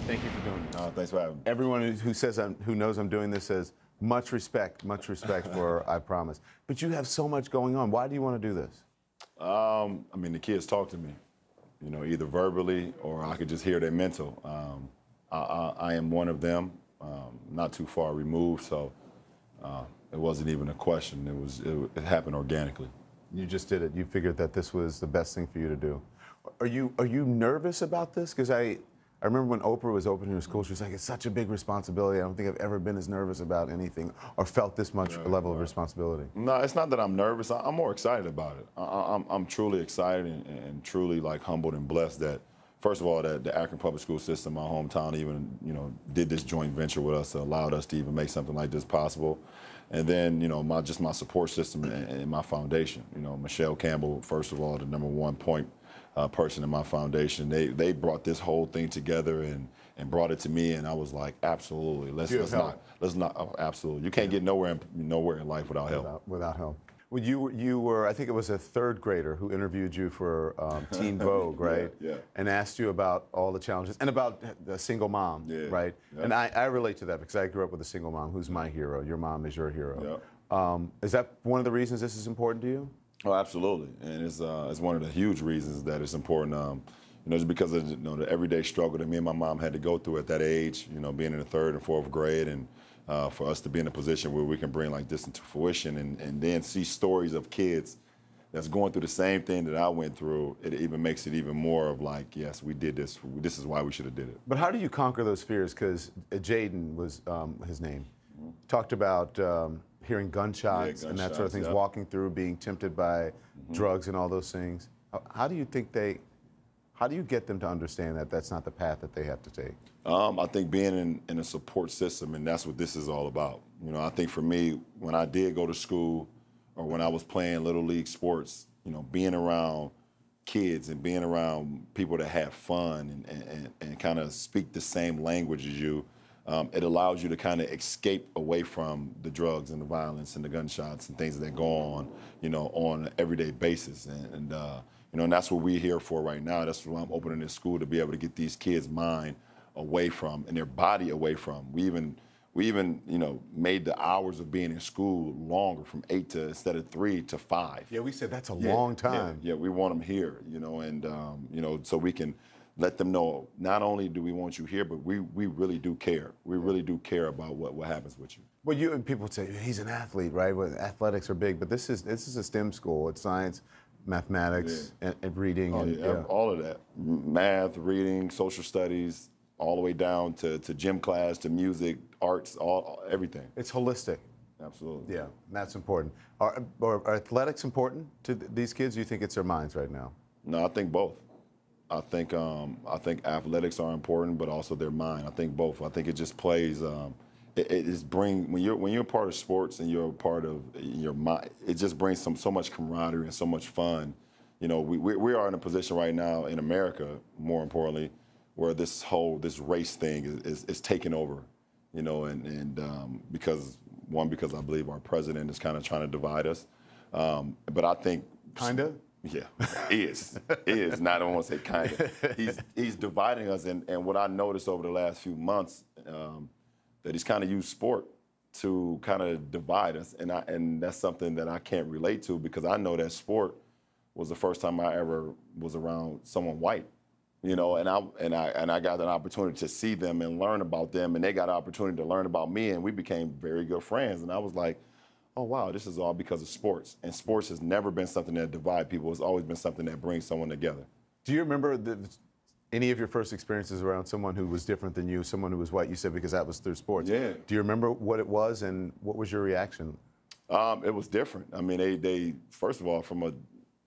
Thank you for doing this. Thanks for having me. Everyone who knows I'm doing this says much respect for I Promise. But you have so much going on. Why do you want to do this? I mean, the kids talk to me, either verbally or I could just hear their mental. I am one of them, not too far removed, so it wasn't even a question. It happened organically. You just did it. You figured that this was the best thing for you to do. Are you nervous about this? Because I remember when Oprah was opening her school, she was like, it's such a big responsibility. I don't think I've ever been as nervous about anything or felt this much level of responsibility. No, it's not that I'm nervous. I'm more excited about it. I'm truly excited and truly like humbled and blessed that, first of all, that the Akron Public School System, my hometown, even, did this joint venture with us, allowed us to even make something like this possible. And then, my support system and my foundation. Michelle Campbell, first of all, the #1 point person in my foundation. They brought this whole thing together and brought it to me, and I was like, absolutely, let's not, absolutely. You can't get nowhere in life without help. Without help. Well, you were, I think it was a third grader who interviewed you for Teen Vogue, right? Yeah. And asked you about all the challenges and about the single mom, right? Yeah. And I relate to that because I grew up with a single mom who's my hero. Your mom is your hero. Yeah. Is that one of the reasons this is important to you? Oh, absolutely, and it's one of the huge reasons that it's important. Just because of the everyday struggle that me and my mom had to go through at that age. Being in the 3rd and 4th grade, and for us to be in a position where we can bring like this into fruition, and then see stories of kids that's going through the same thing that I went through. It even makes it even more of like, yes, we did this. This is why we should have did it. But how do you conquer those fears? Because Jaden was his name. Talked about hearing gunshots and that sort of things, walking through, being tempted by drugs and all those things. How do you get them to understand that that's not the path that they have to take? I think being in a support system, and that's what this is all about. I think for me, when I did go to school or when I was playing Little League sports, being around kids and being around people that have fun and kind of speak the same language as you, it allows you to kind of escape away from the drugs and the violence and the gunshots and things that go on, on an everyday basis. And that's what we're here for right now. That's why I'm opening this school, to be able to get these kids' mind away from and their body away from. We even made the hours of being in school longer, from 8 to, instead of 3 to 5. Yeah, we said that's a long time. Yeah, we want them here, and so we can let them know, not only do we want you here, but we really do care. We really do care about what happens with you. Well, people say he's an athlete, right? Well, athletics are big, but this is a STEM school. It's science, mathematics, and reading. All of that. Math, reading, social studies, all the way down to gym class, to music, arts, everything. It's holistic. Absolutely. Yeah, that's important. Are athletics important to these kids? Do you think it's their minds right now? No, I think both. I think athletics are important, but also their mind. I think both. I think it just plays. When you're a part of sports and you're a part of your mind, it just brings so much camaraderie and so much fun. We are in a position right now in America, more importantly, where this race thing is taking over. Because I believe our president is kind of trying to divide us. But I think kinda. Yeah, is. Not, I don't want to say kind of. He's dividing us, and what I noticed over the last few months, that he's kind of used sport to kind of divide us, and that's something that I can't relate to, because I know that sport was the first time I ever was around someone white, and I got an opportunity to see them and learn about them, and they got an opportunity to learn about me, and we became very good friends, and I was like, oh, wow, this is all because of sports. And sports has never been something that divides people. It's always been something that brings someone together. Do you remember any of your first experiences around someone who was different than you, someone who was white? You said because that was through sports. Yeah. Do you remember what it was, and what was your reaction? It was different. I mean, they first of all,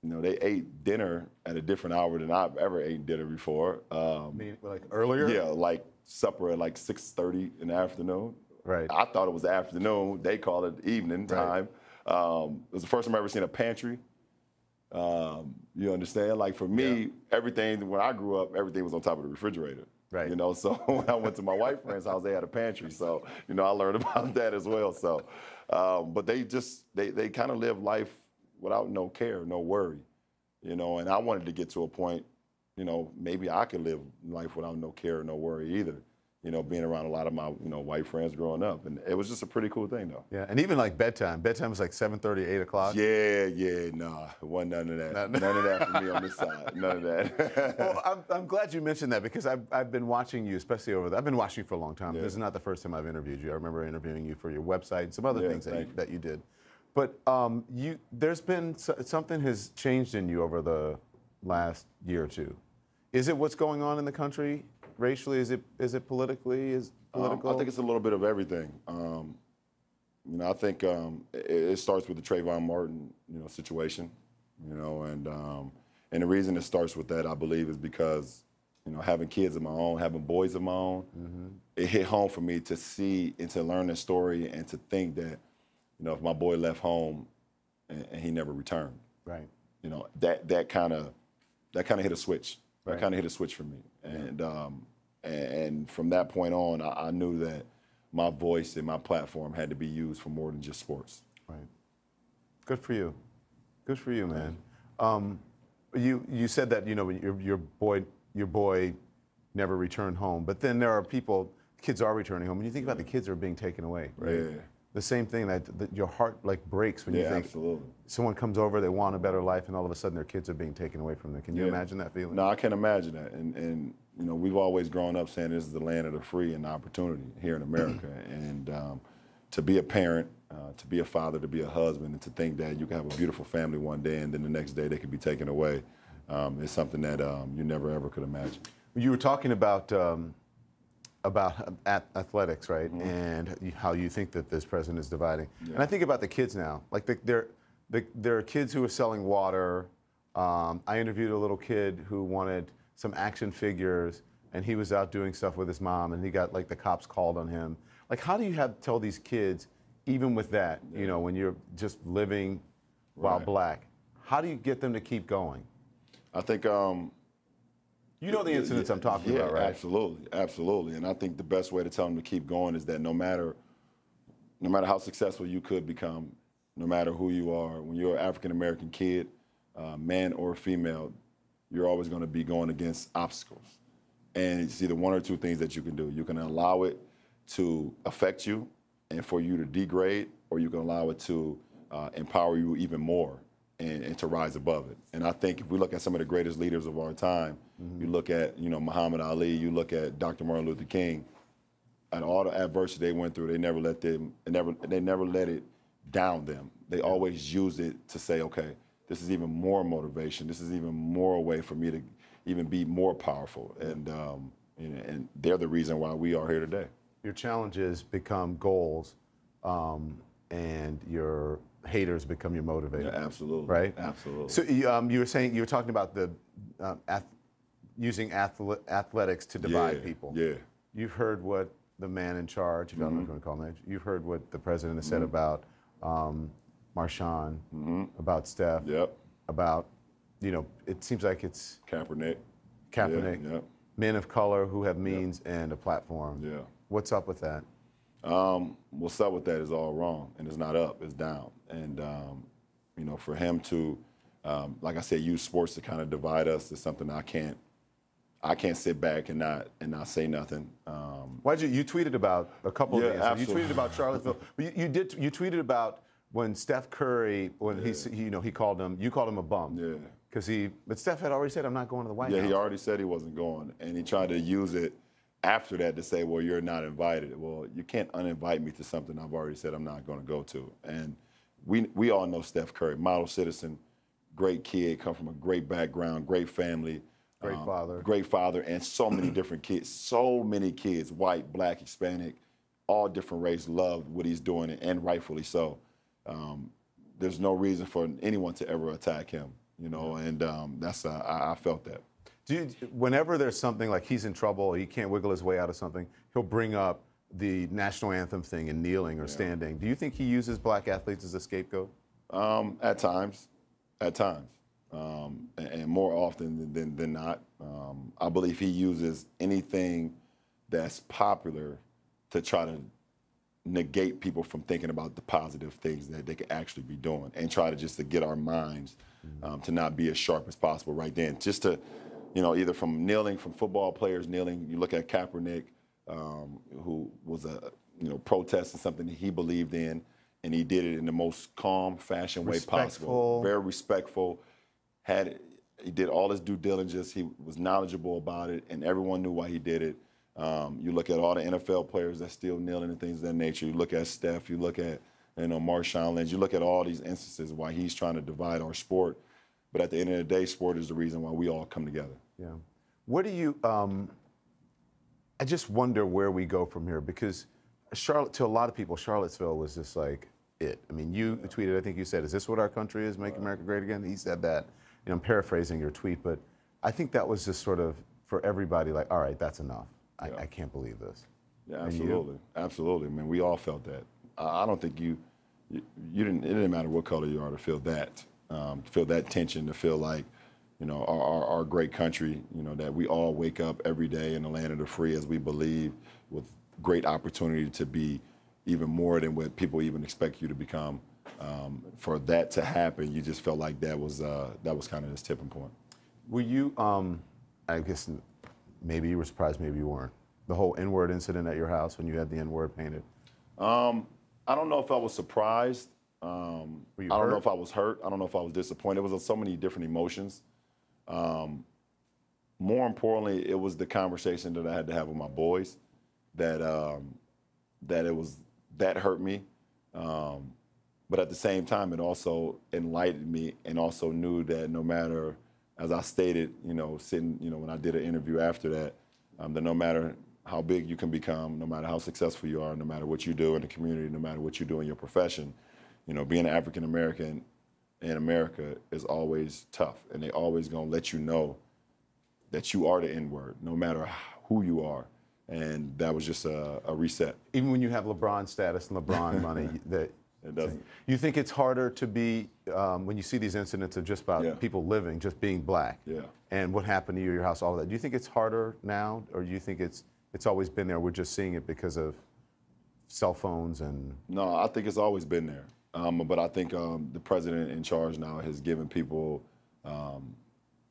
they ate dinner at a different hour than I've ever eaten dinner before. Like earlier? Yeah, like supper at like 6:30 in the afternoon. Right. I thought it was the afternoon. They call it evening time. Right. It was the first time I ever seen a pantry. You understand? Like for me, everything, when I grew up, everything was on top of the refrigerator. Right. So when I went to my white friend's house, they had a pantry. So, I learned about that as well. So, but they kind of live life without no care, no worry. And I wanted to get to a point you know, maybe I could live life without no care or no worry either. You know, being around a lot of my, you know, white friends growing up. And it was just a pretty cool thing, though. Yeah, and even like bedtime. Bedtime was like 7:30, 8 o'clock. Yeah, nah. It wasn't none of that. None of that for me on this side. None of that. Well, I'm glad you mentioned that because I've been watching you, especially I've been watching you for a long time. Yeah. This is not the first time I've interviewed you. I remember interviewing you for your website and some other things that you did. But there's been something has changed in you over the last year or two. Is it what's going on in the country racially? Is it politically? Political? I think it's a little bit of everything. You know, I think it starts with the Trayvon Martin, you know, situation. You know, and the reason it starts with that, I believe, is because, you know, having kids of my own, having boys of my own, it hit home for me to see and to learn the story and to think that, you know, if my boy left home and he never returned, right? You know, that kind of hit a switch. Right. That kind of hit a switch for me, and from that point on, I knew that my voice and my platform had to be used for more than just sports. Right. Good for you. Good for you, man. You said that, you know, your boy never returned home, but then there are kids are returning home, and you think about the kids that are being taken away, right? Yeah. The same thing that your heart like breaks when you think absolutely. Someone comes over, they want a better life, and all of a sudden their kids are being taken away from them. Can you imagine that feeling? No, I can't imagine that. And you know, we've always grown up saying this is the land of the free and the opportunity here in America. And to be a parent, to be a father, to be a husband, and to think that you can have a beautiful family one day and then the next day they could be taken away is something that you never ever could imagine. You were talking about athletics, right? And how you think that this president is dividing. And I think about the kids now. Like there are kids who are selling water. I interviewed a little kid who wanted some action figures, and he was out doing stuff with his mom, and he got like the cops called on him. Like, how do you tell these kids, even with that, you know, when you're just living while black, how do you get them to keep going? I think. You know the incidents I'm talking about, right? Absolutely, absolutely. And I think the best way to tell them to keep going is that no matter how successful you could become, no matter who you are, when you're an African-American kid, man or female, you're always going to be going against obstacles. And it's either one or two things that you can do. You can allow it to affect you and for you to degrade, or you can allow it to empower you even more and to rise above it. And I think if we look at some of the greatest leaders of our time, you look at, you know, Muhammad Ali, you look at Dr. Martin Luther King, and all the adversity they went through, they never let it down them. They always used it to say, okay, this is even more motivation. This is even more a way for me to even be more powerful. And they're the reason why we are here today. Your challenges become goals, and your haters become your motivator. Yeah, absolutely. Right? Absolutely. So you were talking about the using athletics to divide people. Yeah. You've heard what the man in charge, if you don't know what you want to call him, you've heard what the president has said about Marshawn, about Steph, about, you know, it seems like it's Kaepernick, men of color who have means and a platform. Yeah. What's up with that? What's up with that is all wrong, and it's not up, it's down. And you know, for him to, like I said, use sports to kind of divide us is something I can't sit back and not say nothing. Why'd you tweeted about a couple of days. Absolutely. You tweeted about Charlottesville. You tweeted about when Steph Curry, when you called him a bum. Yeah. But Steph had already said, I'm not going to the White House. Yeah, he already said he wasn't going, and he tried to use it after that to say, well, you're not invited. Well, you can't uninvite me to something I've already said I'm not going to go to. And we all know Steph Curry, model citizen, great kid, come from a great background, great family. Great father, and so many different kids, so many kids, white, black, Hispanic, all different race, love what he's doing, and rightfully so. There's no reason for anyone to ever attack him, you know, and that's I felt that. Whenever there's something like he's in trouble, he can't wiggle his way out of something, he'll bring up the national anthem thing and kneeling or standing. Do you think he uses black athletes as a scapegoat? At times. And more often than not. I believe he uses anything that's popular to try to negate people from thinking about the positive things that they could actually be doing, and try to get our minds to not be as sharp as possible right then, just to you know, either from kneeling, from football players kneeling. You look at Kaepernick, who was protesting something that he believed in, and he did it in the most calm fashion way possible. Very respectful. He did all his due diligence. He was knowledgeable about it, and everyone knew why he did it. You look at all the NFL players that still kneeling and things of that nature. You look at Steph. You look at Marshawn Lynch. You look at all these instances why he's trying to divide our sport. But at the end of the day, sport is the reason why we all come together. Yeah. What do you? I just wonder where we go from here, because to a lot of people, Charlottesville was just like it. I mean, you tweeted, I think you said, "Is this what our country is? Make America great again?" He said that. You know, I'm paraphrasing your tweet, but I think that was just sort of for everybody, like, all right, that's enough. I can't believe this. Yeah, absolutely, absolutely. I mean, we all felt that. I don't think you didn't. It didn't matter what color you are to feel that tension, to feel like, you know, our great country, you know, that we all wake up every day in the land of the free, as we believe, with great opportunity to be even more than what people even expect you to become. For that to happen, you just felt like that was kind of this tipping point. Were you? I guess maybe you were surprised, maybe you weren't. The whole N-word incident at your house when you had the N-word painted. I don't know if I was surprised. I don't know if I was hurt. I don't know if I was disappointed. It was so many different emotions. More importantly, it was the conversation that I had to have with my boys that hurt me. But at the same time, it also enlightened me, and also knew that no matter, as I stated, you know, when I did an interview after that, that no matter how big you can become, no matter how successful you are, no matter what you do in the community, no matter what you do in your profession, you know, being an African American in America is always tough, and they always gonna let you know that you are the N-word, no matter who you are. And that was just a reset. Even when you have LeBron status and LeBron money, that it doesn't. You think it's harder to be when you see these incidents of just about people living, just being black, and what happened to you, your house, all of that. Do you think it's harder now, or do you think it's always been there? We're just seeing it because of cell phones and. No, I think it's always been there. But I think the president in charge now has given people,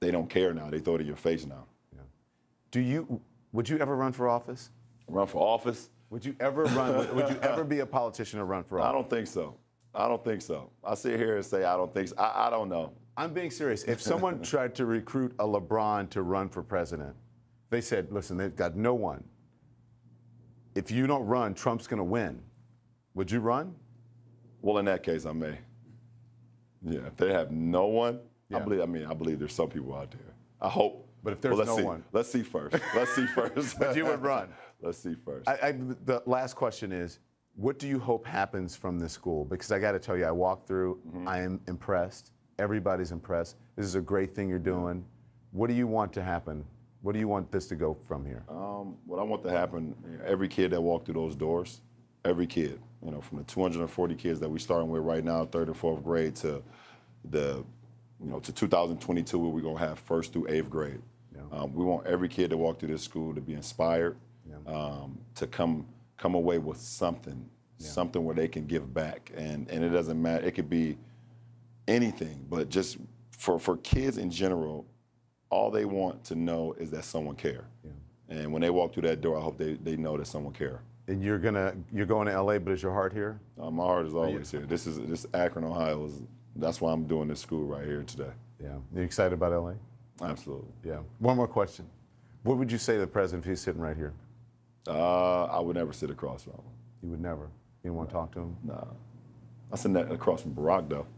they don't care now. They throw it in your face now. Yeah. Would you ever run for office? Run for office? Would you ever run? Would you ever be a politician or run for office? I don't think so. I don't think so. I sit here and say I don't think so. I don't know. I'm being serious. If someone tried to recruit a LeBron to run for president, they said, listen, they've got no one. If you don't run, Trump's going to win. Would you run? Well, in that case, I may. Yeah, if they have no one, I believe there's some people out there. I hope. But if there's no one. Let's see first. Let's see first. But you would run. Let's see first. The last question is, what do you hope happens from this school? Because I got to tell you, I walked through, I am impressed. Everybody's impressed. This is a great thing you're doing. What do you want to happen? What do you want this to go from here? What I want to happen, every kid that walked through those doors, every kid, you know, from the 240 kids that we're starting with right now, 3rd and 4th grade, to to 2022, where we're going to have 1st through 8th grade. Yeah. We want every kid that walk through this school to be inspired, to come away with something, something where they can give back. And it doesn't matter. It could be anything, but just for kids in general, all they want to know is that someone cares. Yeah. And when they walk through that door, I hope they know that someone cares. And you're going to LA, but is your heart here? My heart is always here. This Akron, Ohio that's why I'm doing this school right here today. Yeah. You excited about LA? Absolutely. Yeah. One more question. What would you say to the president if he's sitting right here? I would never sit across from him. You would never? You didn't want to talk to him? Nah. I sit across from Barack, though.